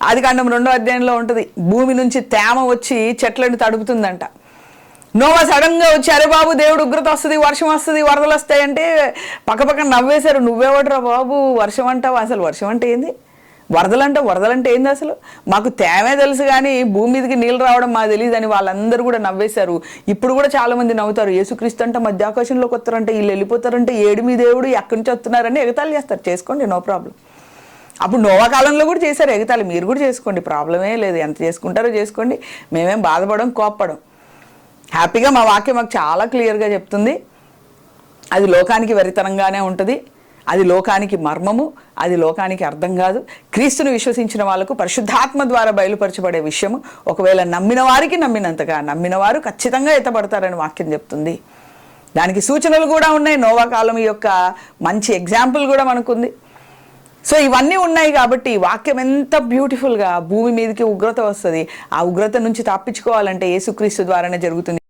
ఆదికాండం 2వ అధ్యాయంలో ఉంటుంది, భూమి నుంచి తేమ వచ్చి చెట్లను తడుపుతుందంట. నోవా సడన్ గా వచ్చి, అరే బాబు దేవుడు ఉగ్రత వస్తుంది, వర్షం వస్తుంది, వరదలు వస్తాయంటే పక్కపక్కన నవ్వేశారు. నువ్వెవడరా బాబు వర్షం అంటావు, అసలు వర్షం అంటే ఏంది, వరదలంటే ఏంది, అసలు మాకు తేమే తెలుసు కానీ భూమి మీదకి నీళ్ళు రావడం మాకు తెలియదు అని వాళ్ళందరూ కూడా నవ్వేశారు. ఇప్పుడు కూడా చాలా మంది నవ్వుతారు, యేసుక్రీస్తు అంటే మధ్యాకాశంలోకి వస్తారంటే, వీళ్ళు వెళ్ళిపోతారంటే, ఏడు మీ దేవుడు ఎక్కడి నుంచి వస్తున్నారని ఎగతాళి చేస్తారు. చేసుకోండి, నో ప్రాబ్లం. అప్పుడు నోవా కాలంలో కూడా చేశారు ఎగతాళి, మీరు కూడా చేసుకోండి, ప్రాబ్లమే లేదు. ఎంత చేసుకుంటారో చేసుకోండి, మేమేం బాధపడం కోప్పడం. హ్యాపీగా మా వాక్యం మాకు చాలా క్లియర్గా చెప్తుంది. అది లోకానికి వెరితనంగానే ఉంటుంది, అది లోకానికి మర్మము, అది లోకానికి అర్థం కాదు. క్రీస్తును విశ్వసించిన వాళ్ళకు పరిశుద్ధాత్మ ద్వారా బయలుపరచబడే విషయము. ఒకవేళ నమ్మిన వారికి నమ్మినంతగా, నమ్మిన వారు ఖచ్చితంగా ఎత్తబడతారని వాక్యం చెప్తుంది. దానికి సూచనలు కూడా ఉన్నాయి. నోవా కాలం యొక్క మంచి ఎగ్జాంపుల్ కూడా మనకుంది. సో ఇవన్నీ ఉన్నాయి కాబట్టి ఈ వాక్యం ఎంత బ్యూటిఫుల్గా, భూమి మీదకి ఉగ్రత వస్తుంది, ఆ ఉగ్రత నుంచి తప్పించుకోవాలంటే యేసుక్రీస్తు ద్వారానే జరుగుతుంది.